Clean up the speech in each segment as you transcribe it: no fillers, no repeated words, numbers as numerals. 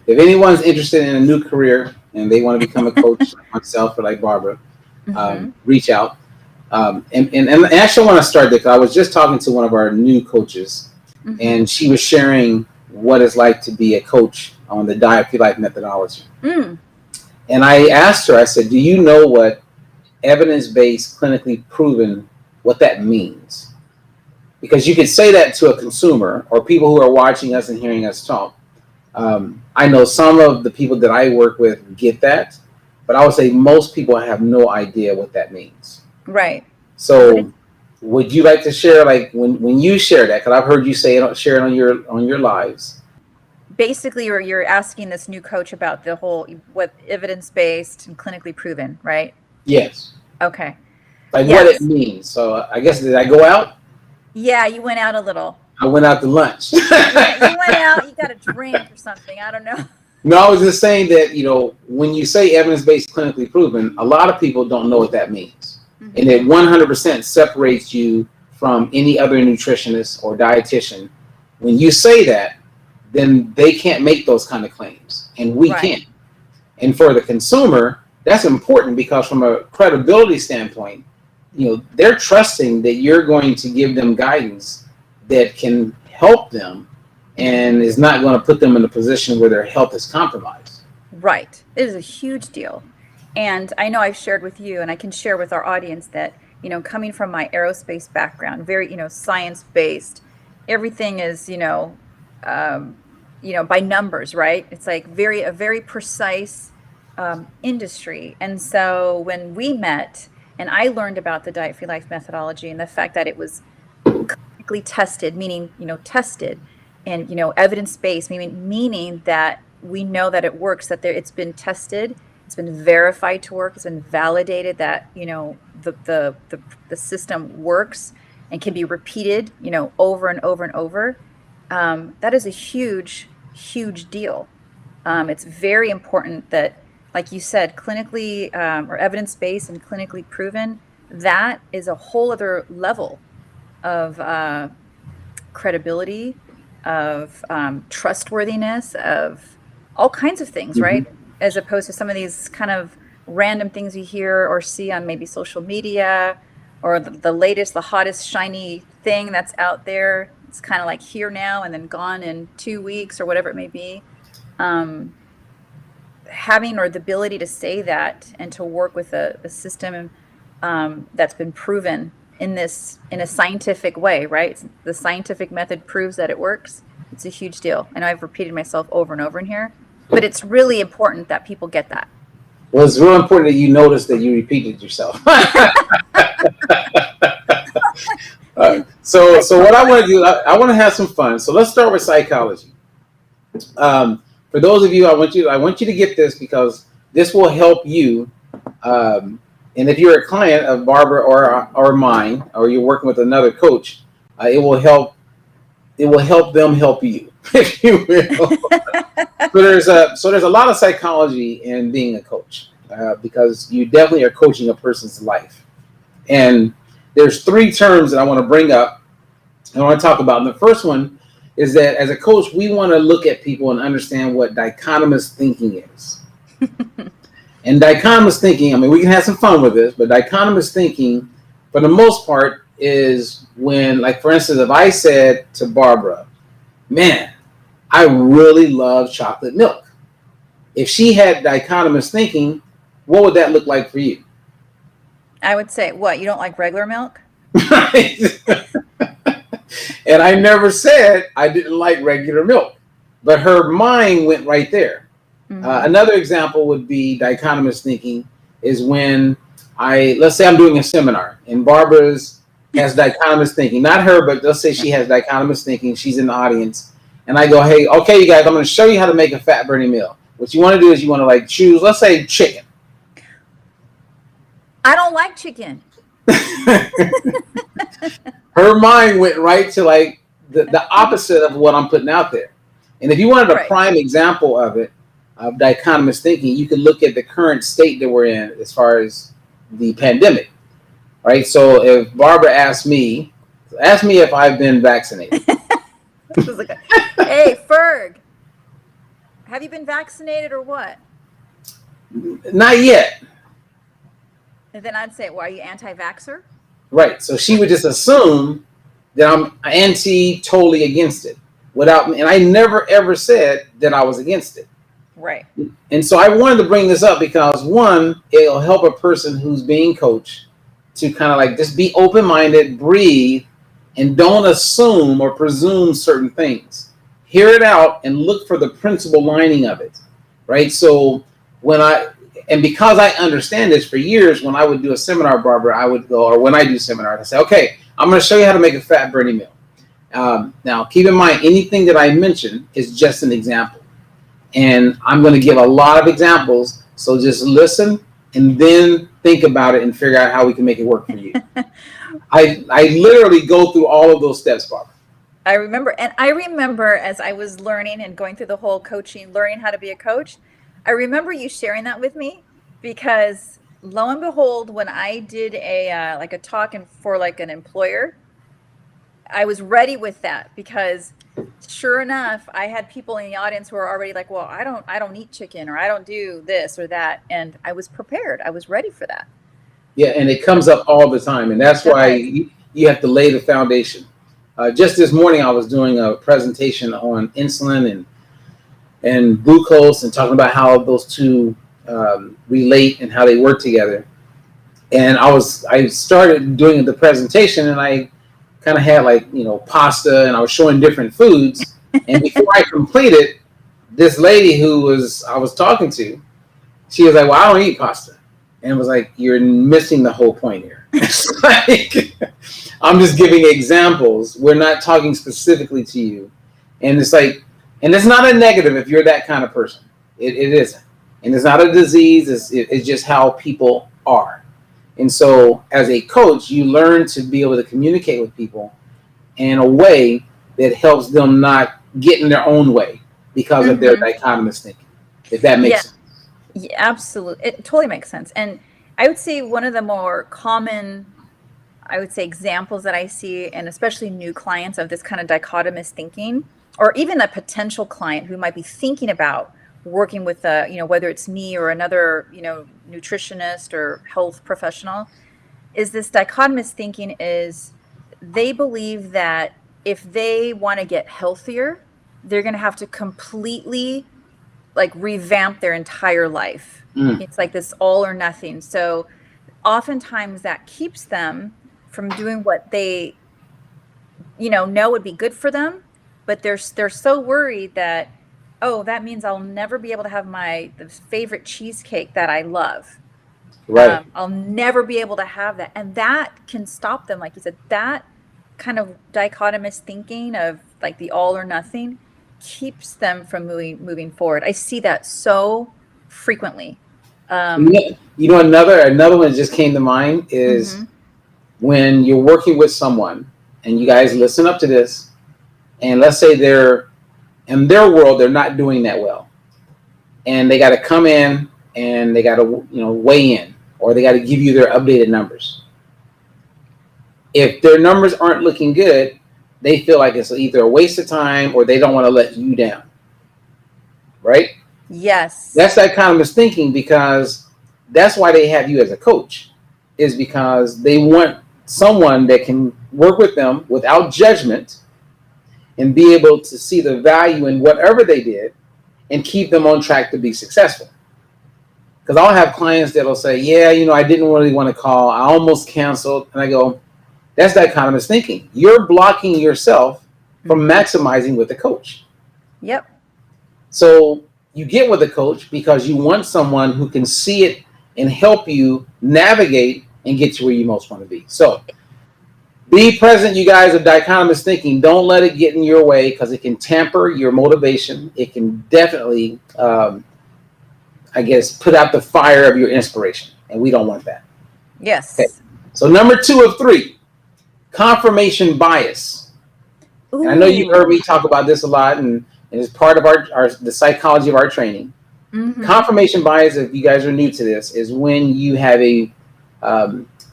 if anyone's interested in a new career and they want to become a coach, like myself or like Barbara, reach out. And actually, I want to start there because I was just talking to one of our new coaches, and she was sharing what it's like to be a coach on the Diet Free Life methodology. And I asked her, I said, do you know what evidence-based, clinically proven, what that means? Because you could say that to a consumer or people who are watching us and hearing us talk. I know some of the people that I work with get that, but I would say most people have no idea what that means. Right. So would you like to share, like when you share that, because I've heard you share it on your lives. Basically, you're asking this new coach about the whole, what evidence-based and clinically proven, right? Yes. Okay. Like what it means. So I guess, did I go out? Yeah, you went out a little. I went out to lunch. Yeah, you went out, you got a drink or something. I don't know. No, I was just saying that, when you say evidence-based, clinically proven, a lot of people don't know what that means. And it 100% separates you from any other nutritionist or dietitian. When you say that, then they can't make those kind of claims, and we can. And for the consumer, that's important because from a credibility standpoint, they're trusting that you're going to give them guidance that can help them and is not going to put them in a position where their health is compromised. Right. It is a huge deal. And I know I've shared with you, and I can share with our audience that, coming from my aerospace background, very, science-based, everything is, by numbers, right? It's like a very precise industry. And so when we met and I learned about the Diet Free Life methodology and the fact that it was clinically tested, meaning, tested, and, evidence-based, meaning that we know that it works, that it's been tested, it's been verified to work, it's been validated that, the system works and can be repeated, over and over and over. That is a huge, huge deal. It's very important that, like you said, clinically or evidence-based and clinically proven, that is a whole other level of credibility, of trustworthiness, of all kinds of things, right? As opposed to some of these kind of random things you hear or see on maybe social media, or the latest, the hottest, shiny thing that's out there. It's kind of like here now and then gone in 2 weeks or whatever it may be. Having or the ability to say that and to work with a system that's been proven in a scientific way, right? The scientific method proves that it works. It's a huge deal. I know I've repeated myself over and over in here, but it's really important that people get that. Well, it's real important that you notice that you repeated yourself. So what I want to do, I want to have some fun. So let's start with psychology. For those of you, I want you to get this because this will help you. And if you're a client of Barbara or mine, or you're working with another coach, it will help them help you, if you will. So there's a lot of psychology in being a coach because you definitely are coaching a person's life. And there's 3 terms that I want to bring up and I want to talk about. And the first one is that as a coach, we want to look at people and understand what dichotomous thinking is. And dichotomous thinking, we can have some fun with this, but dichotomous thinking, for the most part, is when, like, for instance, if I said to Barbara, man, I really love chocolate milk. If she had dichotomous thinking, what would that look like for you? I would say, what, you don't like regular milk? And I never said I didn't like regular milk, but her mind went right there. Another example would be dichotomous thinking is when let's say I'm doing a seminar and Barbara's has dichotomous thinking, not her, but let's say she has dichotomous thinking. She's in the audience and I go, hey, okay, you guys, I'm going to show you how to make a fat burning meal. What you want to do is you want to like choose, let's say chicken. I don't like chicken. Her mind went right to like the opposite of what I'm putting out there. And if you wanted a prime example of it, of dichotomous thinking, you can look at the current state that we're in as far as the pandemic, right? So if Barbara asked me if I've been vaccinated. Hey, Ferg, Have you been vaccinated or what? Not yet. And then I'd say, well, are you anti-vaxxer? Right. So she would just assume that I'm totally against it and I never ever said that I was against it. Right. And so I wanted to bring this up because one, it'll help a person who's being coached to kind of like just be open-minded, breathe, and don't assume or presume certain things. Hear it out and look for the principal lining of it. Right. So because I understand this for years, when I would do a seminar, Barbara, I would go, or when I do seminars, I say, okay, I'm going to show you how to make a fat burning meal. Now, keep in mind, anything that I mention is just an example. And I'm going to give a lot of examples. So just listen and then think about it and figure out how we can make it work for you. I literally go through all of those steps, Barbara. I remember as I was learning and going through the whole coaching, learning how to be a coach, I remember you sharing that with me, because lo and behold, when I did a talk for like an employer, I was ready with that, because sure enough, I had people in the audience who were already like, well, I don't eat chicken, or I don't do this or that. And I was prepared. I was ready for that. Yeah. And it comes up all the time. And that's why you have to lay the foundation. Just this morning, I was doing a presentation on insulin and glucose, and talking about how those two relate and how they work together. And I started doing the presentation, and I kind of had pasta, and I was showing different foods. And before I completed, this lady I was talking to, she was like, well, I don't eat pasta. And it was like, you're missing the whole point here. It's like, I'm just giving examples. We're not talking specifically to you. And it's like, and it's not a negative if you're that kind of person. It isn't. And it's not a disease. It's just how people are. And so as a coach, you learn to be able to communicate with people in a way that helps them not get in their own way because of their dichotomous thinking, if that makes sense. Yeah, absolutely. It totally makes sense. And I would say one of the more common, examples that I see, and especially new clients of this kind of dichotomous thinking, or even a potential client who might be thinking about working with whether it's me or another, nutritionist or health professional, is this dichotomous thinking is they believe that if they want to get healthier, they're going to have to completely revamp their entire life. It's like this all or nothing. So oftentimes that keeps them from doing what they, know would be good for them. But they're so worried that, oh, that means I'll never be able to have the favorite cheesecake that I love. Right. I'll never be able to have that. And that can stop them. Like you said, that kind of dichotomous thinking of like the all or nothing keeps them from moving forward. I see that so frequently. Another one that just came to mind is when you're working with someone, and you guys listen up to this, and let's say in their world, they're not doing that well, and they got to come in and they got to weigh in, or they got to give you their updated numbers. If their numbers aren't looking good, they feel like it's either a waste of time or they don't want to let you down. Right? Yes. That's dichotomous thinking, because that's why they have you as a coach, is because they want someone that can work with them without judgment and be able to see the value in whatever they did and keep them on track to be successful. Because I'll have clients that'll say, yeah, I didn't really want to call. I almost canceled. And I go, that's dichotomous thinking. You're blocking yourself from maximizing with the coach. Yep. So you get with a coach because you want someone who can see it and help you navigate and get to where you most want to be. So be present, you guys, of dichotomous thinking. Don't let it get in your way, because it can tamper your motivation. It can definitely, put out the fire of your inspiration. And we don't want that. Yes. Okay. So number 2 of 3, confirmation bias. And I know you've heard me talk about this a lot, and it's part of the psychology of our training. Confirmation bias, if you guys are new to this, is when you have a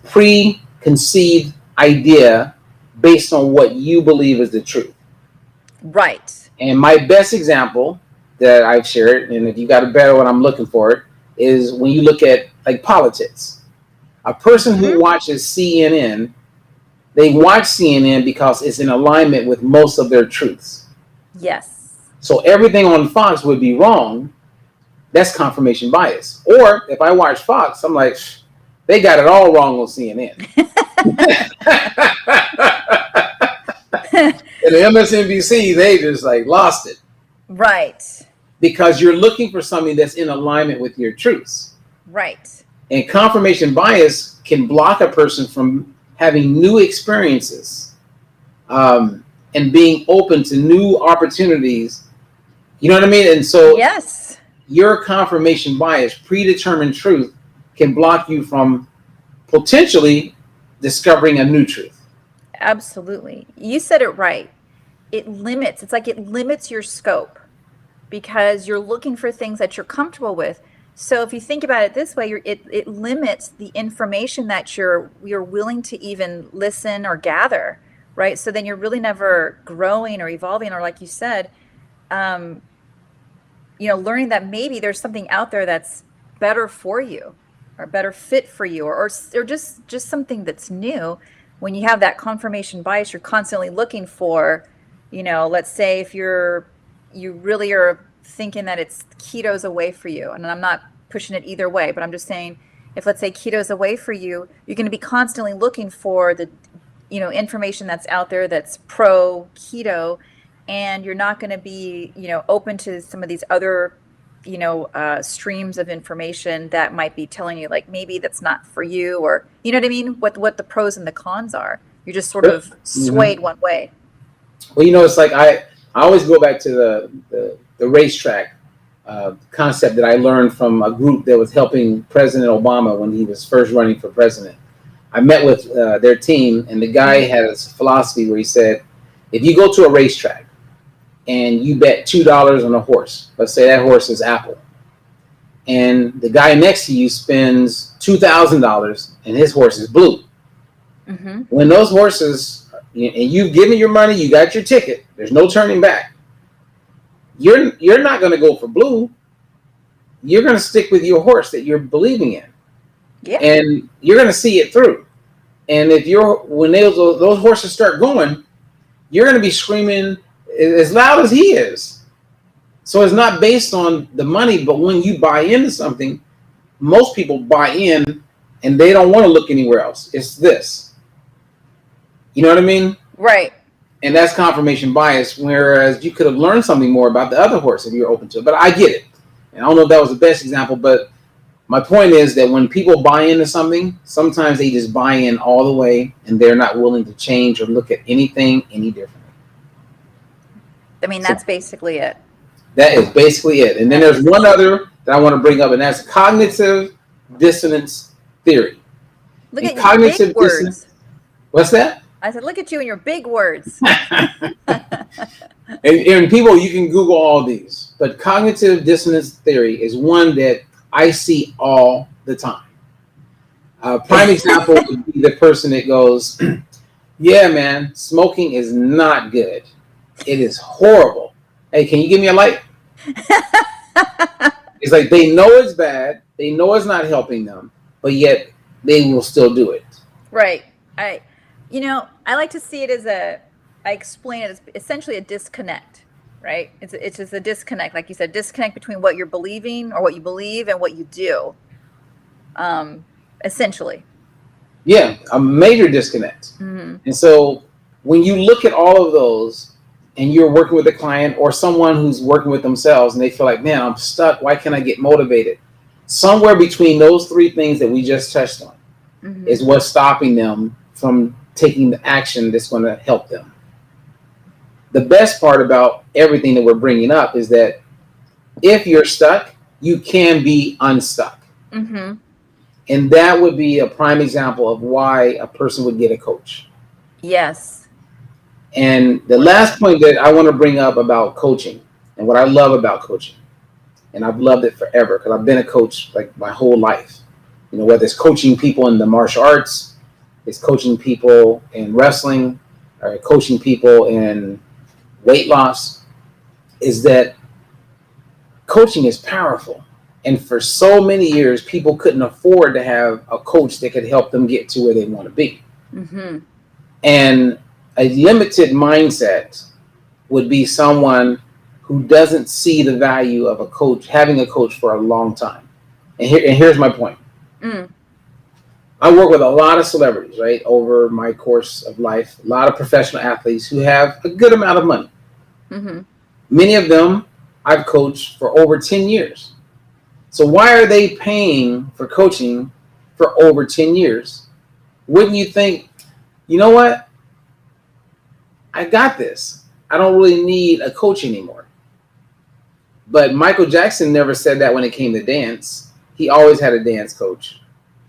preconceived idea based on what you believe is the truth. Right. And my best example that I've shared, and if you got a better one, I'm looking for it, is when you look at like politics. A person who watches CNN, they watch CNN because it's in alignment with most of their truths. Yes. So everything on Fox would be wrong. That's confirmation bias. Or if I watch Fox, I'm like, they got it all wrong on CNN. And the MSNBC, they just like lost it. Right. Because you're looking for something that's in alignment with your truths. Right. And confirmation bias can block a person from having new experiences and being open to new opportunities. You know what I mean? And so yes, your confirmation bias, predetermined truth, can block you from potentially discovering a new truth. Absolutely. You said it right. It's like it limits your scope because you're looking for things that you're comfortable with. So if you think about it this way, it limits the information that you're willing to even listen or gather, right? So then you're really never growing or evolving, or like you said, learning that maybe there's something out there that's better for you or better fit for you, or just something that's new. When you have that confirmation bias, you're constantly looking for, let's say if you really are thinking that it's keto's away for you, and I'm not pushing it either way, but I'm just saying, if let's say keto's away for you, you're going to be constantly looking for the information that's out there that's pro keto, and you're not going to be open to some of these other streams of information that might be telling you like maybe that's not for you, or you know what I mean, what the pros and the cons are. You're just sort of swayed one way. Well, it's like I always go back to the racetrack concept that I learned from a group that was helping President Obama when he was first running for president. I met with their team, and the guy had a philosophy where he said, if you go to a racetrack and you bet $2 on a horse, let's say that horse is Apple, and the guy next to you spends $2,000 and his horse is Blue. Mm-hmm. When those horses, and you've given your money, you got your ticket, there's no turning back. You're not going to go for Blue. You're going to stick with your horse that you're believing in. Yeah. And you're going to see it through. And when those horses start going, you're going to be screaming as loud as he is. So it's not based on the money, but when you buy into something, most people buy in and they don't want to look anywhere else. It's this. You know what I mean? Right. And that's confirmation bias, whereas you could have learned something more about the other horse if you're open to it. But I get it. And I don't know if that was the best example, but my point is that when people buy into something, sometimes they just buy in all the way and they're not willing to change or look at anything any differently. I mean, that's basically it. That is basically it. And then there's one other that I want to bring up, and that's cognitive dissonance theory. Look at your big words. What's that? I said, look at you and your big words. and people, you can Google all these. But cognitive dissonance theory is one that I see all the time. Prime example would be the person that goes, yeah, man, smoking is not good. It is horrible. Hey, can you give me a light? It's like they know it's bad. They know it's not helping them, but yet they will still do it. Right. I like to see it as I explain it as essentially a disconnect, right? It's just a disconnect. Like you said, disconnect between what you're believing or what you believe and what you do. Essentially. Yeah, a major disconnect. Mm-hmm. And so when you look at all of those and you're working with a client or someone who's working with themselves and they feel like, man, I'm stuck. Why can't I get motivated? Somewhere between those three things that we just touched on is what's stopping them from taking the action that's going to help them. The best part about everything that we're bringing up is that if you're stuck, you can be unstuck. Mm-hmm. And that would be a prime example of why a person would get a coach. Yes. And the last point that I want to bring up about coaching and what I love about coaching, and I've loved it forever because I've been a coach like my whole life, whether it's coaching people in the martial arts, it's coaching people in wrestling, or coaching people in weight loss, is that coaching is powerful. And for so many years, people couldn't afford to have a coach that could help them get to where they want to be. Mm-hmm. And a limited mindset would be someone who doesn't see the value of a coach, having a coach for a long time. And here's my point. I work with a lot of celebrities, right, over my course of life, a lot of professional athletes who have a good amount of money. Mm-hmm. Many of them I've coached for over 10 years. So why are they paying for coaching for over 10 years? Wouldn't you think, you know what? I got this. I don't really need a coach anymore. But Michael Jackson never said that when it came to dance. He always had a dance coach.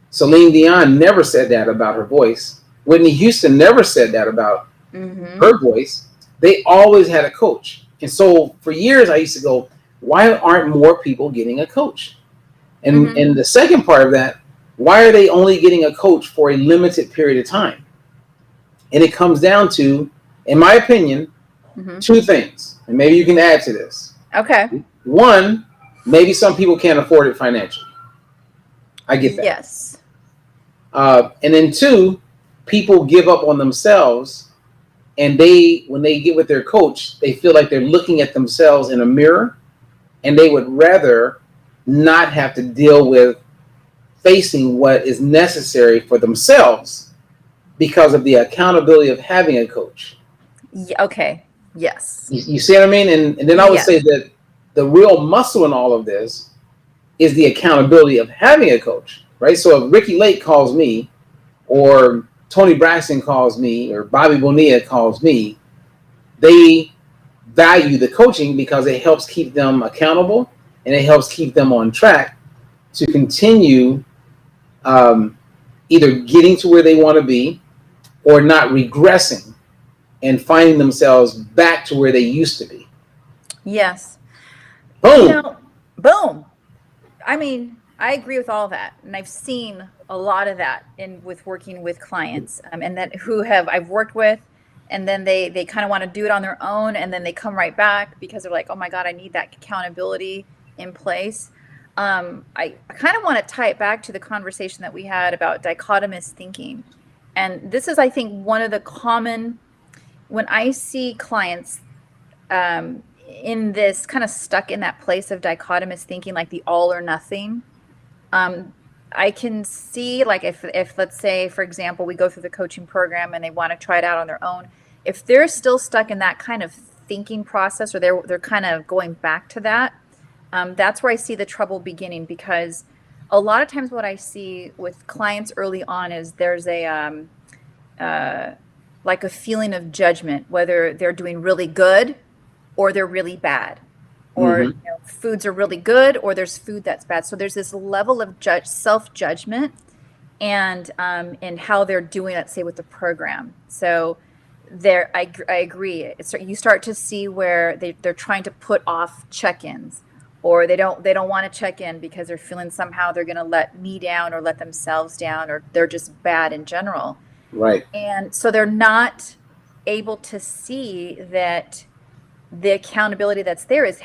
Celine Dion never said that about her voice. Whitney Houston never said that about her voice. They always had a coach. And so for years I used to go, why aren't more people getting a coach? And the second part of that, why are they only getting a coach for a limited period of time? And it comes down to, in my opinion, two things. And maybe you can add to this. Okay. One, maybe some people can't afford it financially. I get that. Yes. And then two, people give up on themselves, and when they get with their coach, they feel like they're looking at themselves in a mirror, and they would rather not have to deal with facing what is necessary for themselves because of the accountability of having a coach. Yeah, okay. Yes. You see what I mean? And then I would say that the real muscle in all of this is the accountability of having a coach, right? So if Ricky Lake calls me, or Tony Braxton calls me, or Bobby Bonilla calls me, they value the coaching because it helps keep them accountable and it helps keep them on track to continue either getting to where they want to be or not regressing and finding themselves back to where they used to be. Yes. Boom. Boom. I mean, I agree with all that, and I've seen a lot of that with working with clients, and that I've worked with, and then they kind of want to do it on their own, and then they come right back because they're like, oh my God, I need that accountability in place. I kind of want to tie it back to the conversation that we had about dichotomous thinking, and this is, I think, one of the common, when I see clients in this kind of stuck in that place of dichotomous thinking, like the all or nothing. I can see, like, if let's say, for example, we go through the coaching program and they want to try it out on their own, if they're still stuck in that kind of thinking process, or they're kind of going back to that, that's where I see the trouble beginning, because a lot of times what I see with clients early on is there's a like a feeling of judgment, whether they're doing really good or they're really bad, or foods are really good or there's food that's bad. So there's this level of self-judgment and in how they're doing, let's say, with the program. So I agree. You start to see where they're trying to put off check-ins, or they don't want to check in because they're feeling somehow they're going to let me down or let themselves down, or they're just bad in general. Right. And so they're not able to see that the accountability that's there is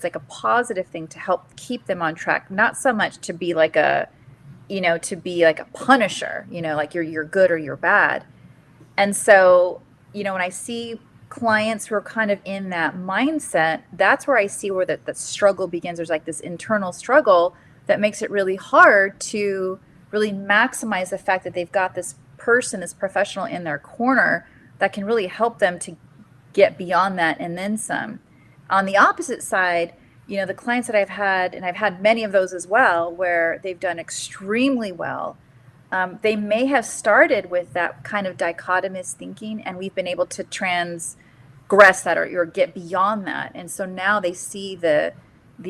like a positive thing to help keep them on track, not so much to be like a punisher, like you're good or you're bad. And so, when I see clients who are kind of in that mindset, that's where I see where the struggle begins. There's like this internal struggle that makes it really hard to really maximize the fact that they've got this person, this professional in their corner that can really help them to get beyond that and then some. On the opposite side, the clients that I've had, and I've had many of those as well, where they've done extremely well. They may have started with that kind of dichotomous thinking, and we've been able to transgress that or get beyond that. And so now they see the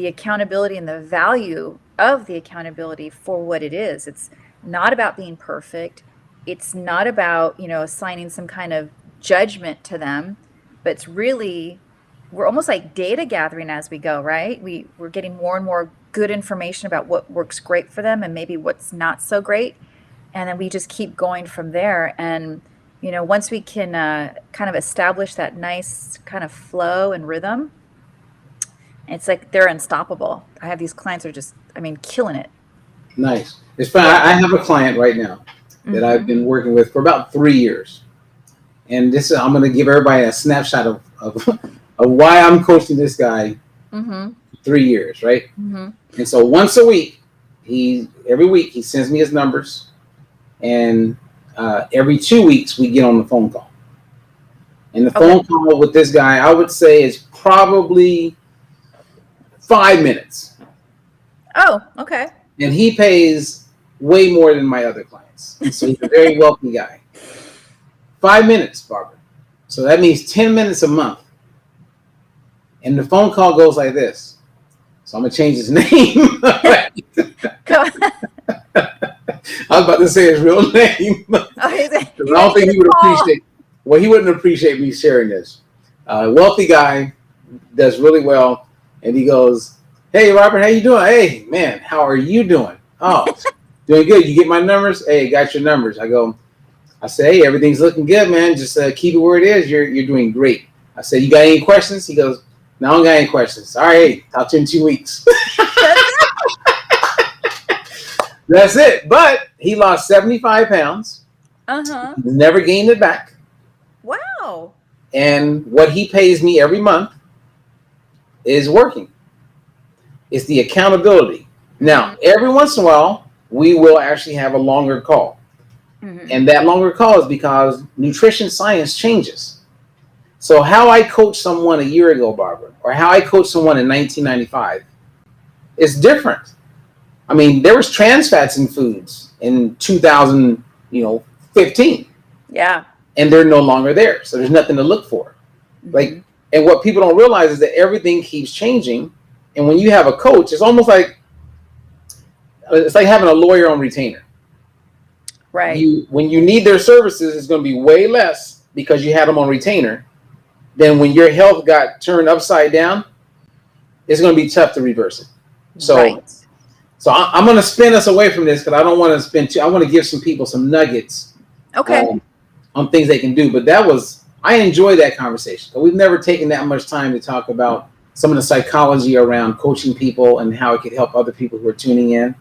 accountability and the value of the accountability for what it is. It's not about being perfect. It's not about, assigning some kind of judgment to them. But it's really, we're almost like data gathering as we go, right? We're getting more and more good information about what works great for them and maybe what's not so great. And then we just keep going from there. And, once we can kind of establish that nice kind of flow and rhythm It's like they're unstoppable. I have these clients who are just, I mean, killing it. Nice. It's fun. Yeah. I have a client right now that I've been working with for about 3 years. And this is, I'm going to give everybody a snapshot of why I'm coaching this guy 3 years, right? And so once a week, every week he sends me his numbers, and every 2 weeks we get on the phone call. And the phone call with this guy, I would say, is probably 5 minutes. Oh, okay. And he pays way more than my other clients. And so he's a very wealthy guy. 5 minutes, Barbara. So that means 10 minutes a month. And the phone call goes like this. So I'm going to change his name. I was about to say his real name. I don't think he would appreciate. Well, he wouldn't appreciate me sharing this. Wealthy guy, does really well, and he goes, "Hey, Robert, how you doing? Hey, man, how are you doing? Oh, doing good. You get my numbers? Hey, got your numbers." I say, "Hey, everything's looking good, man. Just keep it where it is. You're doing great." I said, "You got any questions?" He goes, "No, I don't got any questions." All right, talk to you in 2 weeks. That's it. But he lost 75 pounds. He's never gained it back. Wow. And what he pays me every month is working. It's the accountability. Now, every once in a while, we will actually have a longer call. And that longer call is because nutrition science changes. So how I coached someone a year ago, Barbara, or how I coached someone in 1995 is different. I mean, there was trans fats in foods in 2015. Yeah. And they're no longer there. So there's nothing to look for. Like, and what people don't realize is that everything keeps changing. And when you have a coach, it's almost like having a lawyer on retainer. Right. When you need their services, it's going to be way less because you had them on retainer than when your health got turned upside down. It's going to be tough to reverse it. So, so I'm going to spin us away from this because I don't want to spend I want to give some people some nuggets. Okay. On things they can do. But I enjoyed that conversation. We've never taken that much time to talk about some of the psychology around coaching people and how it could help other people who are tuning in.